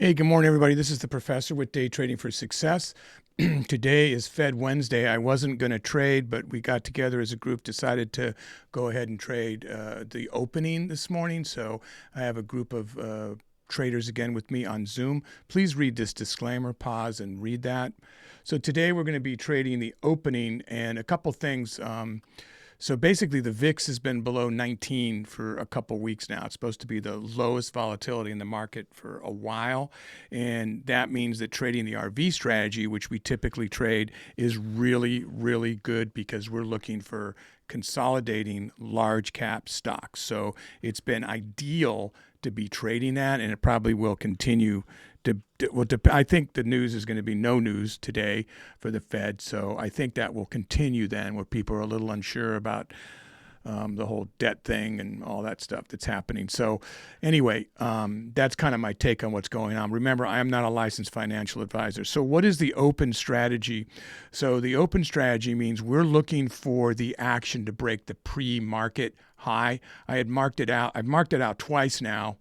Hey, good morning, everybody. This is the professor with Day Trading for Success. Today is Fed Wednesday. I wasn't going to trade, but we got together as a group, decided to go ahead and trade the opening this morning. So I have a group of traders again with me on Zoom. Please read this disclaimer, pause and read that. So today we're going to be trading the opening and a couple things. So basically the VIX has been below 19 for a couple weeks now. It's supposed to be the lowest volatility in the market for a while. And that means that trading the RV strategy, which we typically trade, is really, really good because we're looking for consolidating large cap stocks. So it's been ideal to be trading that, and it probably will continue I think the news is going to be no news today for the Fed, so I think that will continue then, where people are a little unsure about the whole debt thing and all that stuff that's happening. So anyway, that's kind of my take on what's going on. Remember, I am not a licensed financial advisor. So what is the open strategy? So the open strategy means we're looking for the action to break the pre-market high. I've marked it out twice now.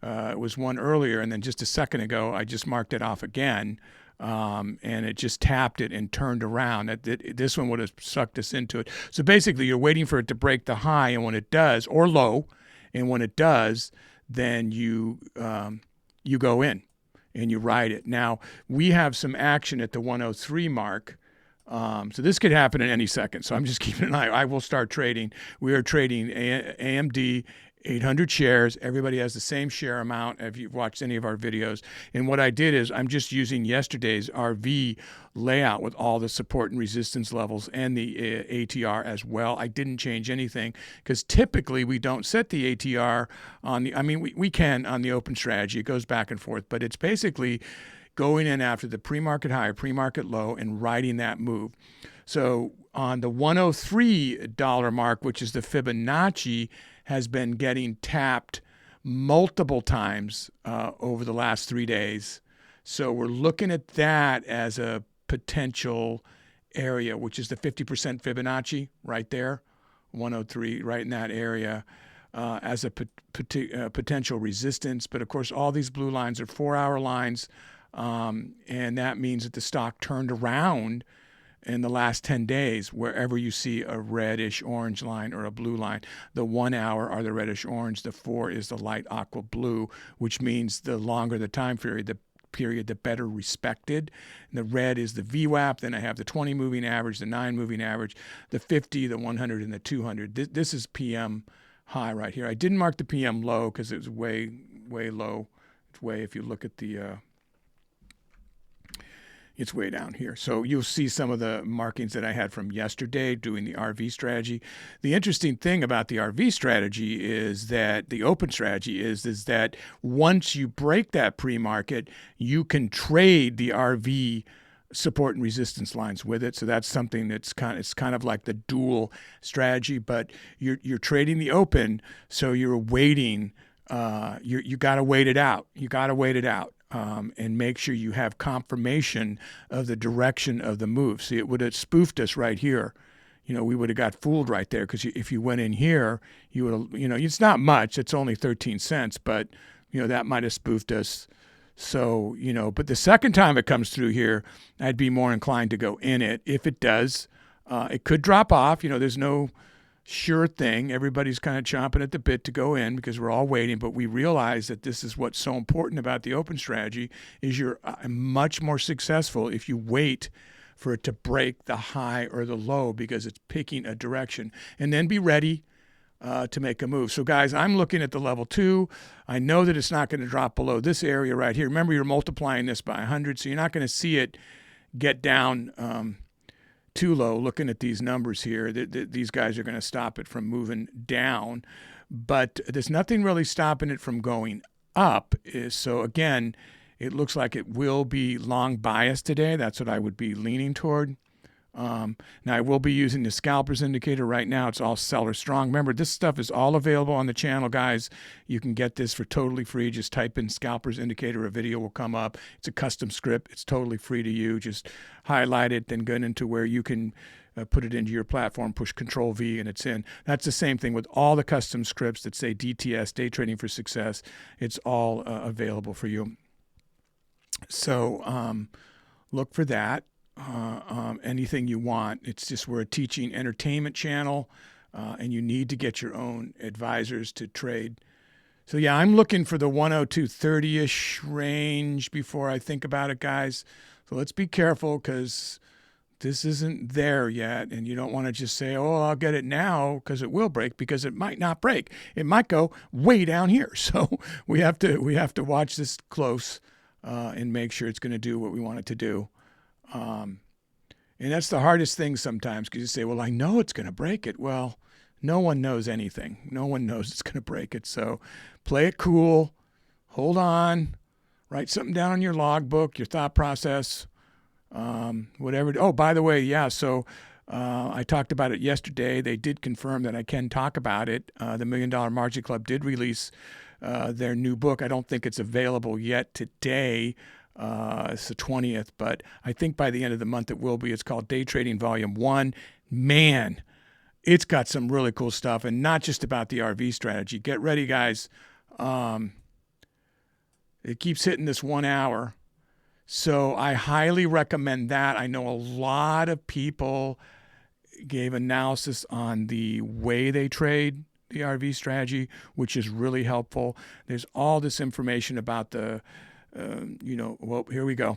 It was one earlier, and then just a second ago, I just marked it off again, and it just tapped it and turned around. This one would have sucked us into it. So basically, you're waiting for it to break the high, and when it does, or low, and when it does, then you go in and you ride it. Now, we have some action at the 103 mark. So this could happen at any second. So I'm just keeping an eye. I will start trading. We are trading AMD 800 shares. Everybody has the same share amount if you've watched any of our videos. And what I did is I'm just using yesterday's RV layout with all the support and resistance levels and the ATR as well. I didn't change anything because typically we don't set the ATR on the, we can on the open strategy. It goes back and forth, but it's basically going in after the pre-market high or pre-market low and riding that move. So on the $103 mark, which is the Fibonacci, has been getting tapped multiple times over the last 3 days. So we're looking at that as a potential area, which is the 50% Fibonacci right there, 103, right in that area, as a potential resistance. But of course, all these blue lines are 4-hour lines, and that means that the stock turned around in the last 10 days, wherever you see a reddish orange line or a blue line. The 1 hour are the reddish orange, the 4 is the light aqua blue, which means the longer the time period, the better respected. And the red is the VWAP. Then I have the 20 moving average, the 9 moving average, the 50, the 100, and the 200. This is PM high right here. I didn't mark the PM low because it was way, way low. It's way, if you look at the it's way down here. So you'll see some of the markings that I had from yesterday doing the RV strategy. The interesting thing about the RV strategy is that the open strategy is that once you break that pre-market, you can trade the RV support and resistance lines with it. So that's something that's kind of like the dual strategy, but you're trading the open, so you're waiting. You got to wait it out. And make sure you have confirmation of the direction of the move. See, it would have spoofed us right here. We would have got fooled right there because if you went in here, you would have, it's not much. It's only 13 cents, but, that might have spoofed us. So, but the second time it comes through here, I'd be more inclined to go in it. If it does, it could drop off. There's no sure thing. Everybody's kind of chomping at the bit to go in because we're all waiting, but we realize that this is what's so important about the open strategy is you're much more successful if you wait for it to break the high or the low because it's picking a direction, and then be ready to make a move. So guys, I'm looking at the level 2. I know that it's not going to drop below this area right here. Remember, you're multiplying this by 100, so you're not going to see it get down too low. Looking at these numbers here, these guys are going to stop it from moving down, but there's nothing really stopping it from going up. So again, it looks like it will be long bias today. That's what I would be leaning toward. Now I will be using the scalpers indicator right now. It's all seller strong. Remember, this stuff is all available on the channel, guys. You can get this for totally free. Just type in scalpers indicator. A video will come up. It's a custom script. It's totally free to you. Just highlight it, then go into where you can put it into your platform, push Control V, and it's in. That's the same thing with all the custom scripts that say DTS, Day Trading for Success. It's all available for you. So look for that. Anything you want. It's just we're a teaching entertainment channel, and you need to get your own advisors to trade. So yeah, I'm looking for the 102.30-ish range before I think about it, guys. So let's be careful because this isn't there yet, and you don't want to just say, oh, I'll get it now because it will break, because it might not break. It might go way down here. So we have to watch this close and make sure it's going to do what we want it to do. And that's the hardest thing sometimes, because you say, well, I know it's going to break it. Well, no one knows anything. No one knows it's going to break it. So play it cool. Hold on. Write something down on your logbook, your thought process, whatever. Oh, by the way, yeah, so I talked about it yesterday. They did confirm that I can talk about it. The $1 Million Margin Club did release their new book. I don't think it's available yet today. It's the 20th, but I think by the end of the month it will be. It's called Day Trading Volume 1. Man, it's got some really cool stuff, and not just about the RV strategy. Get ready, guys. It keeps hitting this 1 hour. So I highly recommend that. I know a lot of people gave analysis on the way they trade the RV strategy, which is really helpful. There's all this information about the well, here we go.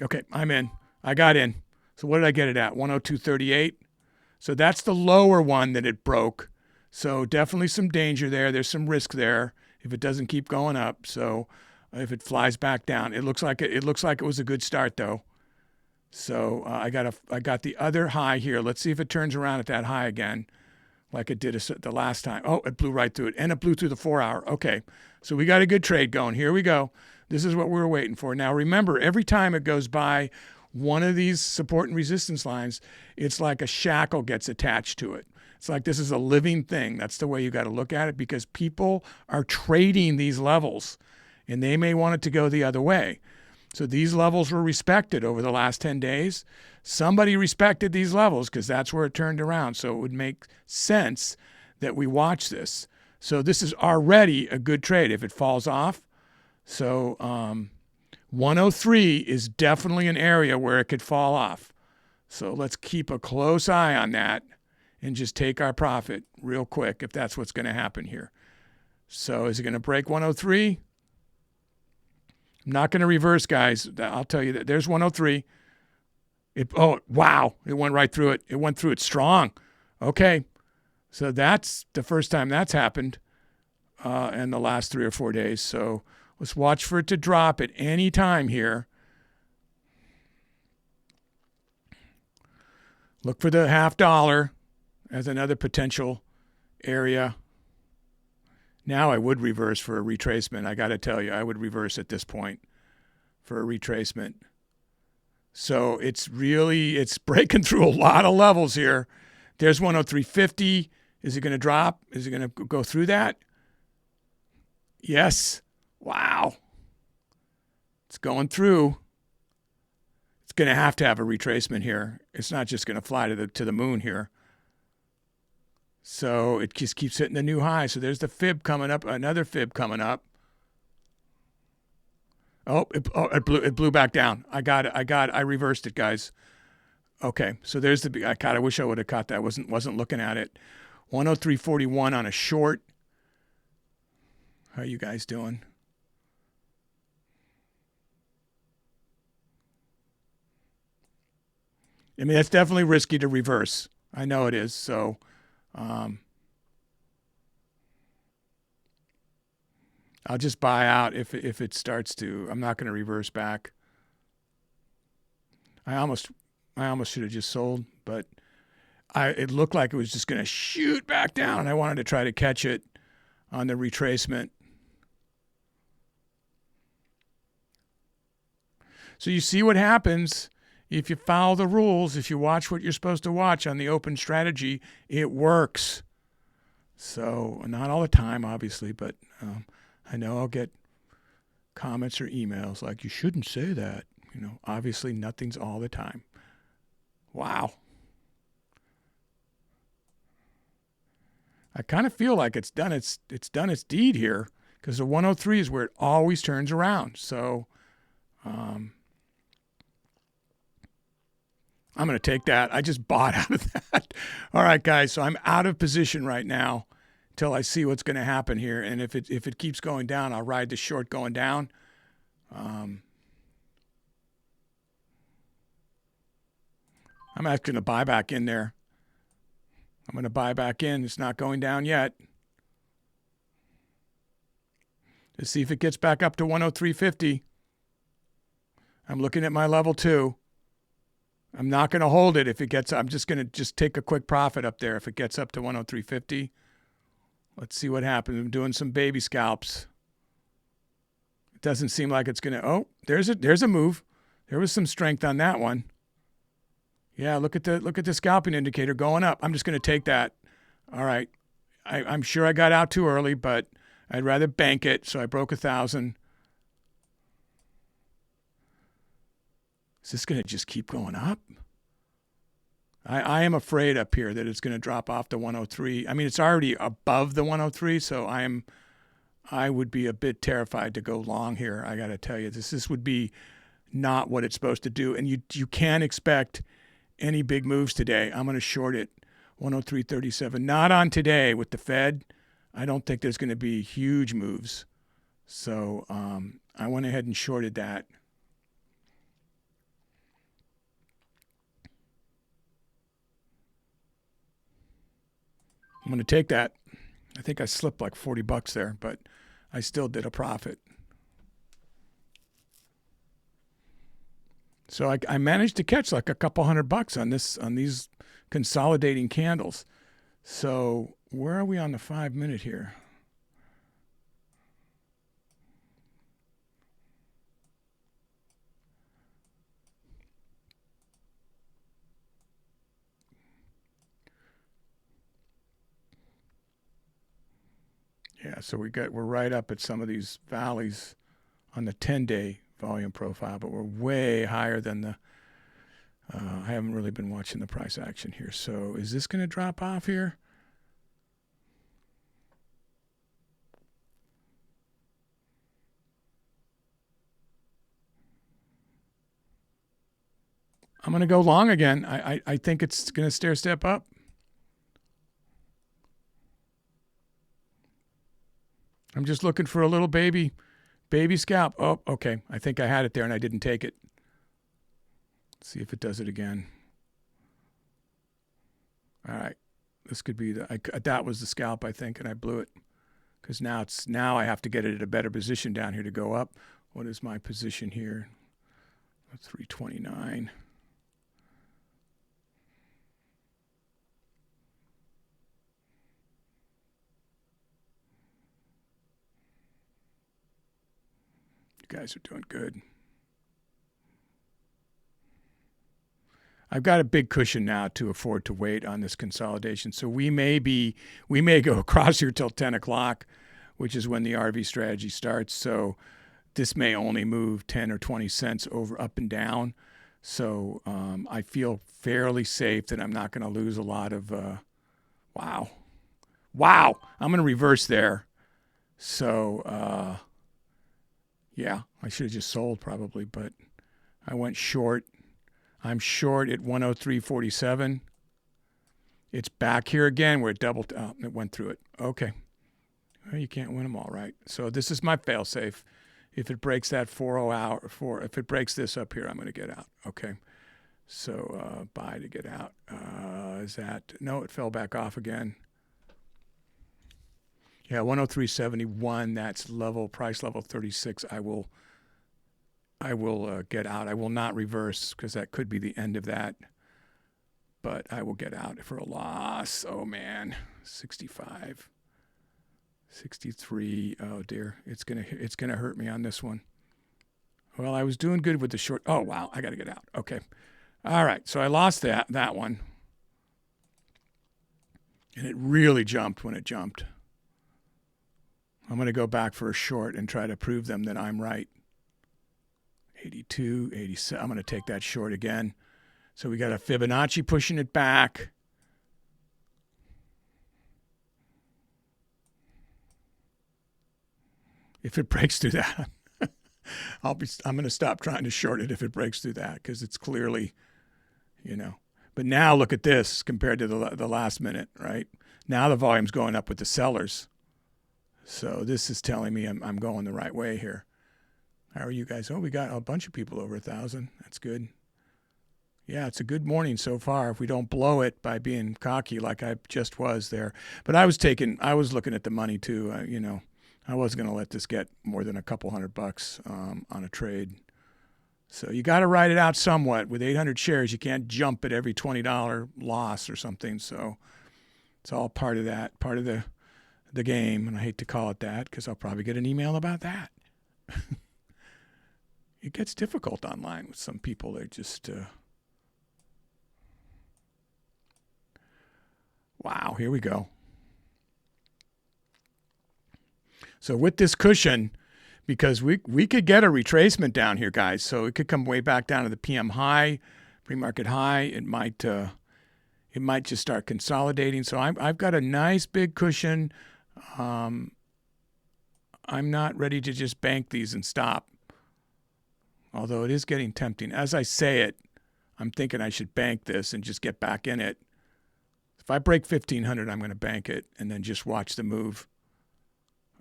Okay, I'm in. I got in. So what did I get it at? 102.38. So that's the lower one that it broke. So definitely some danger there. There's some risk there if it doesn't keep going up. So if it flies back down, it looks like it was a good start though. So I got the other high here. Let's see if it turns around at that high again, like it did the last time. Oh, it blew right through it, and it blew through the 4 hour. Okay, so we got a good trade going. Here we go. This is what we were waiting for. Now remember, every time it goes by one of these support and resistance lines, it's like a shackle gets attached to it. It's like this is a living thing. That's the way you got to look at it, because people are trading these levels, and they may want it to go the other way. So these levels were respected over the last 10 days. Somebody respected these levels because that's where it turned around. So it would make sense that we watch this. So this is already a good trade if it falls off. So 103 is definitely an area where it could fall off. So let's keep a close eye on that and just take our profit real quick if that's what's going to happen here. So is it going to break 103? I'm not going to reverse, guys. I'll tell you that. There's 103. Oh, wow. It went right through it. It went through it strong. Okay. So that's the first time that's happened in the last 3 or 4 days. So let's watch for it to drop at any time here. Look for the $0.50 as another potential area. Now I would reverse for a retracement. I got to tell you, I would reverse at this point for a retracement. So it's breaking through a lot of levels here. There's 103.50. Is it going to drop? Is it going to go through that? Yes. Wow. It's going through. It's going to have a retracement here. It's not just going to fly to the moon here. So it just keeps hitting the new high. So there's the fib coming up, another fib coming up. Oh, it blew back down. I reversed it, guys. Okay, so there's the, I wish I would have caught that. Wasn't looking at it. 103.41 on a short. How you guys doing? I mean, that's definitely risky to reverse. I know it is. So, I'll just buy out if it starts to. I'm not going to reverse back. I almost should have just sold, but it looked like it was just going to shoot back down, and I wanted to try to catch it on the retracement. So you see what happens if you follow the rules, if you watch what you're supposed to watch on the open strategy, it works. So not all the time, obviously, but I know I'll get comments or emails like, you shouldn't say that. Obviously nothing's all the time. Wow. I kind of feel like it's done its deed here, because the 103 is where it always turns around. So I'm going to take that. I just bought out of that. All right, guys. So I'm out of position right now until I see what's going to happen here. And if it keeps going down, I'll ride the short going down. I'm actually going to buy back in there. I'm going to buy back in. It's not going down yet. Let's see if it gets back up to 103.50. I'm looking at my level 2. I'm not going to hold it if it gets. I'm just going to take a quick profit up there if it gets up to 103.50. Let's see what happens. I'm doing some baby scalps. It doesn't seem like it's going to. Oh, there's a move. There was some strength on that one. Yeah, look at the scalping indicator going up. I'm just going to take that. All right. I'm sure I got out too early, but I'd rather bank it. So I broke 1,000. Is this going to just keep going up? I am afraid up here that it's going to drop off to 103. I mean, it's already above the 103, so I would be a bit terrified to go long here. I got to tell you, this would be not what it's supposed to do, and you can't expect any big moves today. I'm going to short it 103.37. Not on today with the Fed. I don't think there's going to be huge moves, so I went ahead and shorted that. I'm going to take that. I think I slipped like $40 there, but I still did a profit. So I managed to catch like a couple $100 on these consolidating candles. So where are we on the 5-minute here? Yeah, so we're right up at some of these valleys on the 10-day volume profile, but we're way higher than the. I haven't really been watching the price action here. So is this going to drop off here? I'm going to go long again. I think it's going to stair step up. I'm just looking for a little baby scalp. Oh, okay. I think I had it there and I didn't take it. Let's see if it does it again. All right. This could be that was the scalp, I think, and I blew it. Because now I have to get it at a better position down here to go up. What is my position here? 329. You guys are doing good. I've got a big cushion now to afford to wait on this consolidation. So we may go across here till 10 o'clock, which is when the RV strategy starts. So this may only move 10 or 20 cents over up and down. So I feel fairly safe that I'm not going to lose a lot of, wow. I'm going to reverse there. So, yeah, I should have just sold probably, but I went short. I'm short at 103.47. It's back here again where it doubled. Oh, it went through it. Okay. Well, you can't win them all, right? So this is my fail safe. If it breaks that if it breaks this up here, I'm going to get out. Okay. So buy to get out. No, it fell back off again. Yeah, 103.71. That's price level 36. I will get out. I will not reverse because that could be the end of that. But I will get out for a loss. Oh man, 65, 63. Oh dear, it's gonna hurt me on this one. Well, I was doing good with the short. Oh wow, I got to get out. Okay, all right. So I lost that one, and it really jumped when it jumped. I'm going to go back for a short and try to prove them that I'm right. 82, 87. I'm going to take that short again. So we got a Fibonacci pushing it back. If it breaks through that, I'm going to stop trying to short it if it breaks through that, because it's clearly, you know. But now look at this compared to the last minute, right? Now the volume's going up with the sellers. So this is telling me I'm going the right way here. How are you guys? Oh, we got a bunch of people over 1,000. That's good. Yeah, it's a good morning so far if we don't blow it by being cocky like I just was there. But I was looking at the money too. You know, I wasn't going to let this get more than a couple $100 on a trade. So you got to ride it out somewhat. With 800 shares, you can't jump at every $20 loss or something. So it's all part of that, part of the game. And I hate to call it that because I'll probably get an email about that. It gets difficult online with some people. They're just... Wow, here we go. So with this cushion, because we could get a retracement down here, guys. So it could come way back down to the PM high, pre-market high. It might just start consolidating. So I've got a nice big cushion. I'm not ready to just bank these and stop. Although it is getting tempting. As I say it, I'm thinking I should bank this and just get back in it. If I break 1,500, I'm going to bank it and then just watch the move.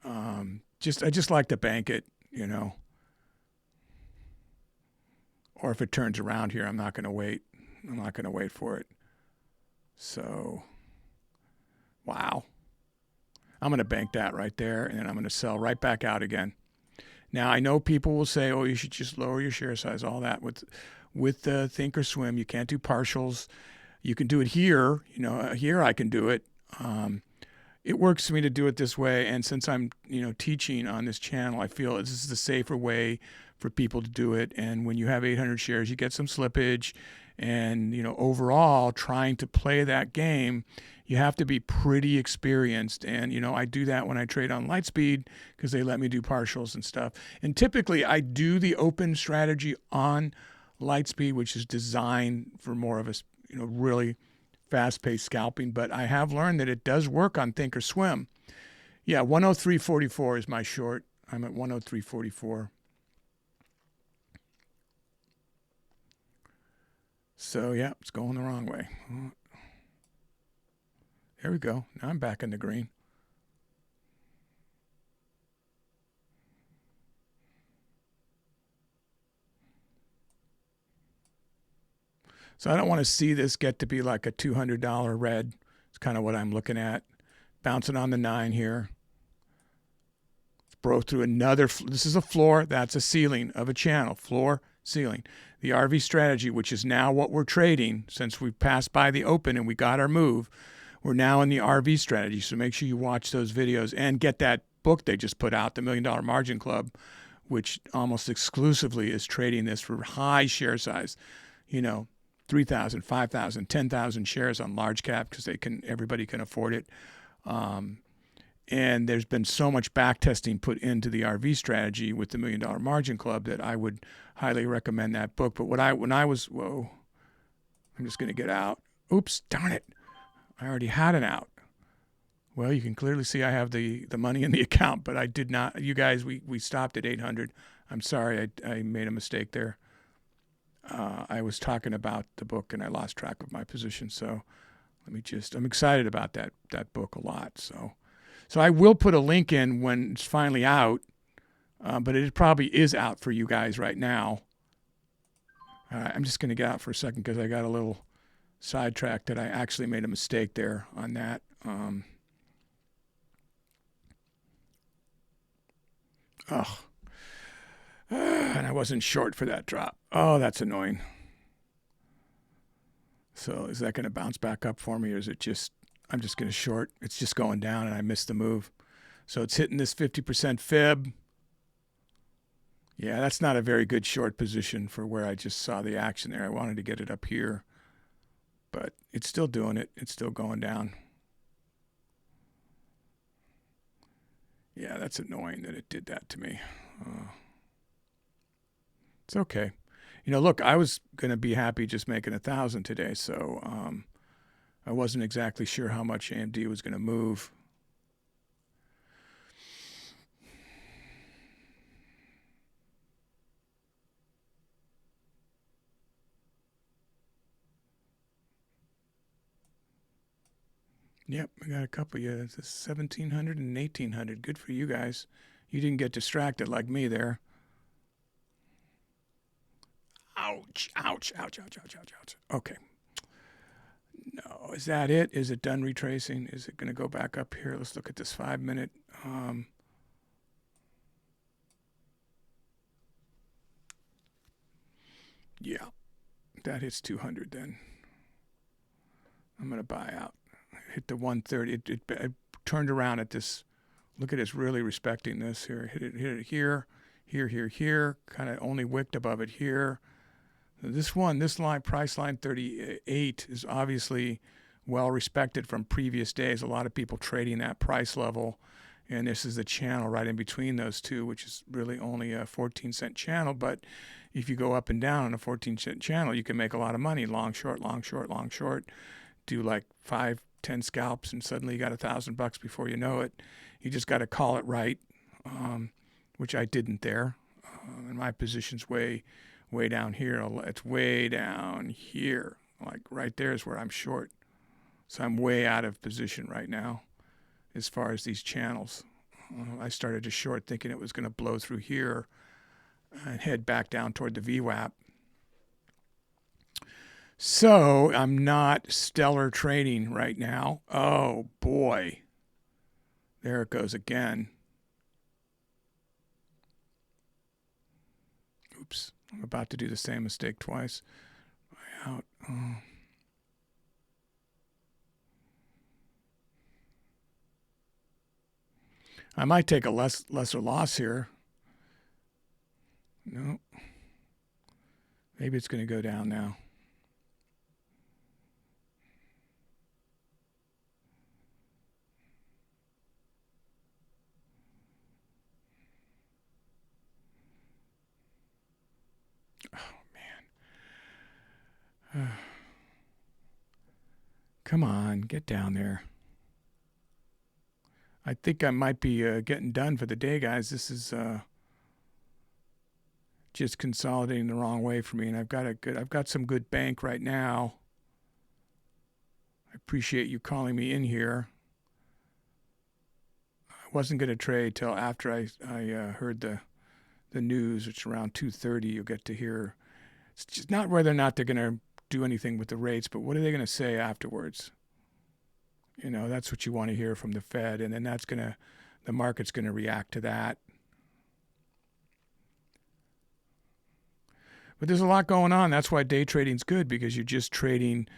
I just like to bank it, you know. Or if it turns around here, I'm not going to wait. I'm not going to wait for it. So, wow. I'm going to bank that right there, and then I'm going to sell right back out again. Now, I know people will say, oh, you should just lower your share size, all that. With the Thinkorswim, you can't do partials. You can do it here. You know, here I can do it. It works for me to do it this way. And since I'm, you know, teaching on this channel, I feel this is the safer way for people to do it. And when you have 800 shares, you get some slippage. And, you know, overall, trying to play that game, you have to be pretty experienced. And, you know, I do that when I trade on Lightspeed because they let me do partials and stuff. And typically I do the open strategy on Lightspeed, which is designed for more of a, you know, really fast-paced scalping, but I have learned that it does work on Thinkorswim. Yeah, 103.44 is my short. I'm at 103.44. So yeah, it's going the wrong way. There we go. Now I'm back in the green. So I don't want to see this get to be like a $200 red. It's kind of what I'm looking at. Bouncing on the 9 here. It's broke through another. This is a floor. That's a ceiling of a channel. Floor, ceiling. The RV strategy, which is now what we're trading since we passed by the open and we got our move. We're now in the RV strategy. So make sure you watch those videos and get that book they just put out, the $1 Million Margin Club, which almost exclusively is trading this for high share size. You know, 3,000, 5,000, 10,000 shares on large cap because everybody can afford it. And there's been so much back testing put into the RV strategy with the $1 Million Margin Club that I would highly recommend that book. But I'm just going to get out. Oops, darn it. I already had an out. Well, you can clearly see I have the money in the account, but I did not. You guys, we stopped at 800. I'm sorry, I made a mistake there. I was talking about the book and I lost track of my position. So I'm excited about that book a lot. So I will put a link in when it's finally out, but it probably is out for you guys right now. I'm just going to get out for a second because I got a little sidetracked that I actually made a mistake there on that. And I wasn't short for that drop. Oh, that's annoying. So is that going to bounce back up for me, or is it just, I'm just going to short? It's just going down and I missed the move. So it's hitting this 50% fib. Yeah, that's not a very good short position for where I just saw the action there. I wanted to get it up here, but it's still doing it. It's still going down. Yeah, that's annoying that it did that to me. It's okay. You know, look, I was going to be happy just making 1,000 today, so I wasn't exactly sure how much AMD was going to move. Yep, I got a couple. Yeah, it's 1,700 and 1,800. Good for you guys. You didn't get distracted like me there. Ouch, ouch, ouch, ouch, ouch, ouch, ouch. Okay. No, is that it? Is it done retracing? Is it going to go back up here? Let's look at this 5-minute. Yeah, that hits 200 then. I'm going to buy out. Hit the 130. It turned around at this. Look at it, it's really respecting this here. Hit it here, here, here, here. Kind of only wicked above it here. This line, price line 38, is obviously well respected from previous days. A lot of people trading that price level, and this is the channel right in between those two, which is really only a 14-cent channel. But if you go up and down on a 14-cent channel, you can make a lot of money. Long, short, long, short, long, short. Do like 5, 10 scalps, and suddenly you got $1,000 before you know it. You just got to call it right, which I didn't there. And my position's way down here. It's way down here. Like right there is where I'm short. So I'm way out of position right now as far as these channels. I started to short thinking it was going to blow through here and head back down toward the VWAP. So I'm not stellar trading right now. Oh boy. There it goes again. Oops. I'm about to do the same mistake twice. Out. Oh. I might take a lesser loss here. No. Maybe it's going to go down now. Oh, man. Come on, get down there. I think I might be getting done for the day, guys. This is just consolidating the wrong way for me, and I've got some good bank right now. I appreciate you calling me in here. I wasn't going to trade till after I heard the news. It's around 2:30. You'll get to hear. It's just not whether or not they're going to do anything with the rates, but what are they going to say afterwards? You know, that's what you want to hear from the Fed, and then the market's going to react to that. But there's a lot going on. That's why day trading's good, because you're just trading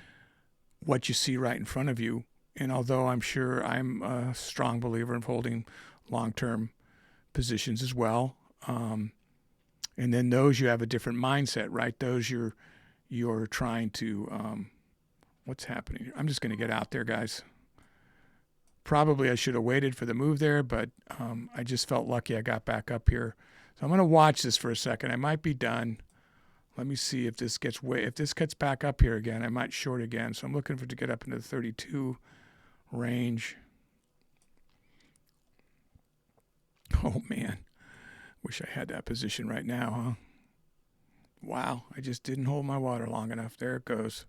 what you see right in front of you. And although I'm sure I'm a strong believer in holding long-term positions as well, and then those you have a different mindset, right? Those you're trying to what's happening here? I'm just going to get out there, guys. Probably I should have waited for the move there, but I just felt lucky I got back up here. So I'm going to watch this for a second. I might be done. Let me see if this gets back up here again. I might short again. So I'm looking for it to get up into the 32 range. Oh man, wish I had that position right now, huh? Wow, I just didn't hold my water long enough. There it goes.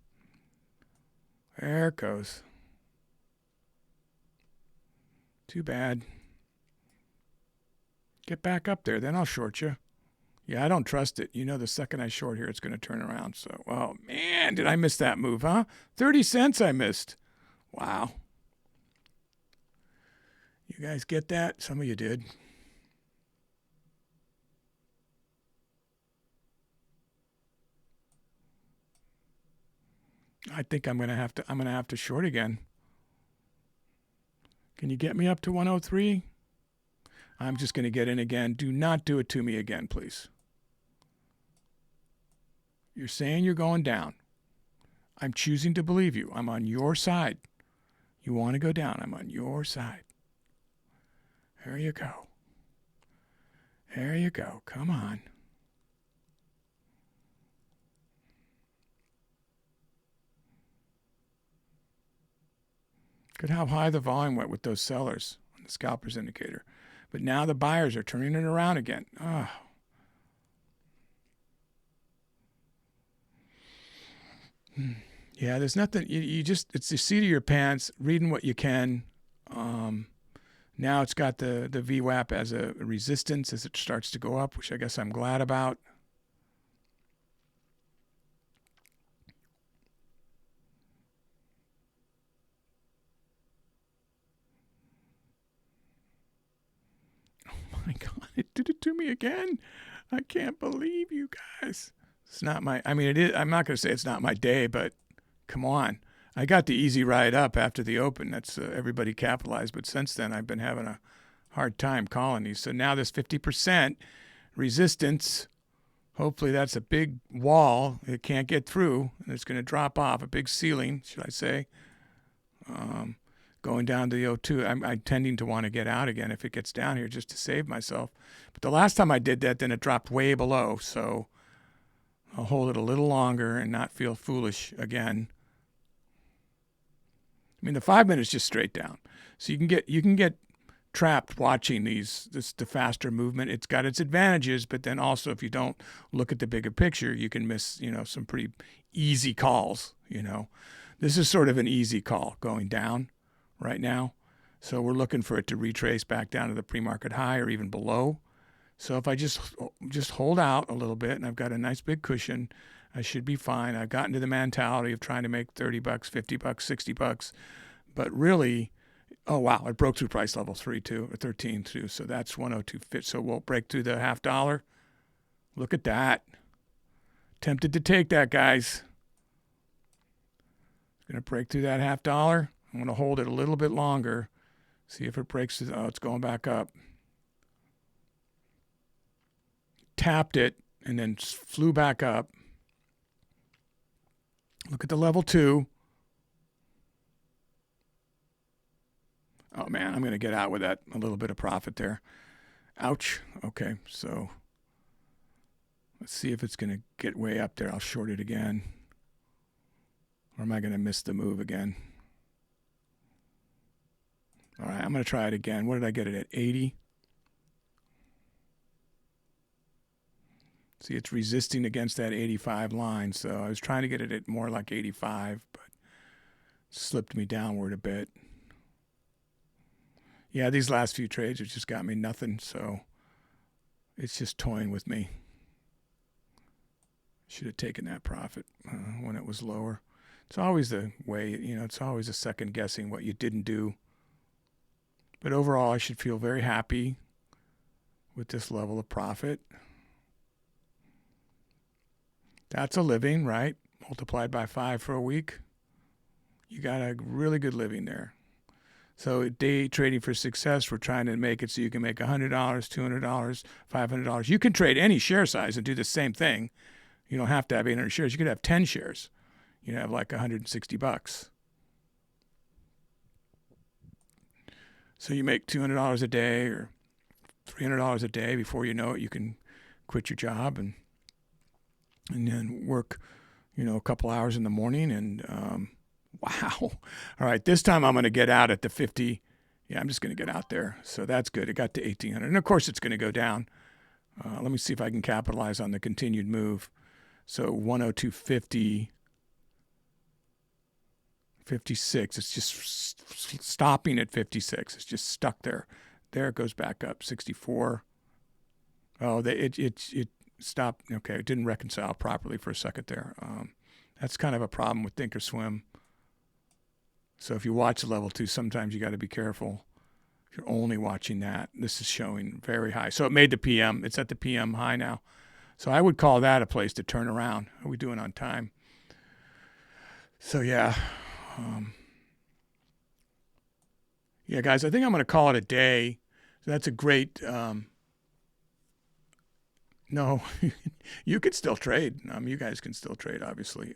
There it goes. Too bad. Get back up there, then I'll short you. Yeah, I don't trust it. You know, the second I short here, it's going to turn around. So, oh man, did I miss that move, huh? 30 cents I missed. Wow. You guys get that? Some of you did. I think I'm going to have to short again. Can you get me up to 103? I'm just going to get in again. Do not do it to me again, please. You're saying you're going down. I'm choosing to believe you. I'm on your side. You want to go down. I'm on your side. There you go. There you go. Come on. Look at how high the volume went with those sellers on the scalpers indicator. But now the buyers are turning it around again. Oh. Yeah, there's nothing. You just, it's the seat of your pants, reading what you can. Now it's got the VWAP as a resistance as it starts to go up, which I guess I'm glad about. Oh my God, it did it to me again. I can't believe you guys. It's not my, I mean, it is, I'm not going to say it's not my day, but come on. I got the easy ride up after the open. That's everybody capitalized. But since then, I've been having a hard time calling these. So now this 50% resistance, hopefully that's a big wall. It can't get through. And it's going to drop off, a big ceiling, should I say. Going down to the 02, I'm tending to want to get out again if it gets down here just to save myself. But the last time I did that, then it dropped way below. So I'll hold it a little longer and not feel foolish again. I mean, the 5 minutes just straight down. So you can get trapped watching the faster movement. It's got its advantages, but then also if you don't look at the bigger picture, you can miss, some pretty easy calls, This is sort of an easy call going down right now. So we're looking for it to retrace back down to the pre-market high or even below. So if I just hold out a little bit and I've got a nice big cushion, I should be fine. I've gotten to the mentality of trying to make $30, $50, $60, but really, oh wow, it broke through price level 3 too, or 13 too. So that's 102 fit. So we'll break through the $0.50. Look at that. Tempted to take that, guys. Gonna break through that $0.50. I'm gonna hold it a little bit longer. See if it breaks. Oh, it's going back up. Tapped it and then flew back up. Look at the level 2. Oh man, I'm going to get out with that, a little bit of profit there. Ouch. Okay, so let's see if it's going to get way up there. I'll short it again. Or am I going to miss the move again? All right, I'm going to try it again. What did I get it at? 80? See, it's resisting against that 85 line. So I was trying to get it at more like 85, but slipped me downward a bit. Yeah, these last few trades have just got me nothing. So it's just toying with me. Should have taken that profit when it was lower. It's always the way, it's always a second guessing what you didn't do. But overall, I should feel very happy with this level of profit. That's a living, right? Multiplied by 5 for a week. You got a really good living there. So day trading for success, we're trying to make it so you can make $100, $200, $500. You can trade any share size and do the same thing. You don't have to have 800 shares. You could have 10 shares. You have like $160. So you make $200 a day or $300 a day. Before you know it, you can quit your job and then work, a couple hours in the morning. And wow. All right, this time I'm going to get out at the 50. Yeah, I'm just going to get out there. So that's good. It got to 1,800. And of course, it's going to go down. Let me see if I can capitalize on the continued move. So 102.50, 56. It's just stopping at 56. It's just stuck there. There it goes back up. 64. Oh, it stopped. Okay, it didn't reconcile properly for a second there. That's kind of a problem with Thinkorswim. So if you watch level 2, sometimes you got to be careful. If you're only watching that, this is showing very high. So it made the PM. It's at the PM high now. So I would call that a place to turn around. How are we doing on time? So yeah. Yeah, guys, I think I'm going to call it a day. So that's a great... No, you could still trade. You guys can still trade, obviously.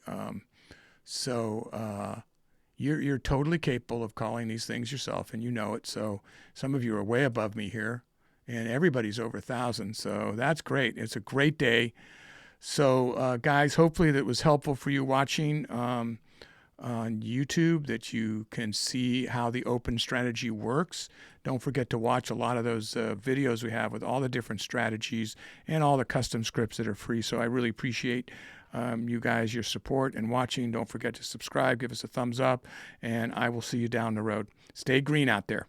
You're totally capable of calling these things yourself, and you know it. So some of you are way above me here, and everybody's over 1,000. So that's great. It's a great day. So guys, hopefully that was helpful for you watching. on YouTube that you can see how the open strategy works. Don't forget to watch a lot of those videos we have with all the different strategies and all the custom scripts that are free. So I really appreciate you guys, your support and watching. Don't forget to subscribe, give us a thumbs up, and I will see you down the road. Stay green out there.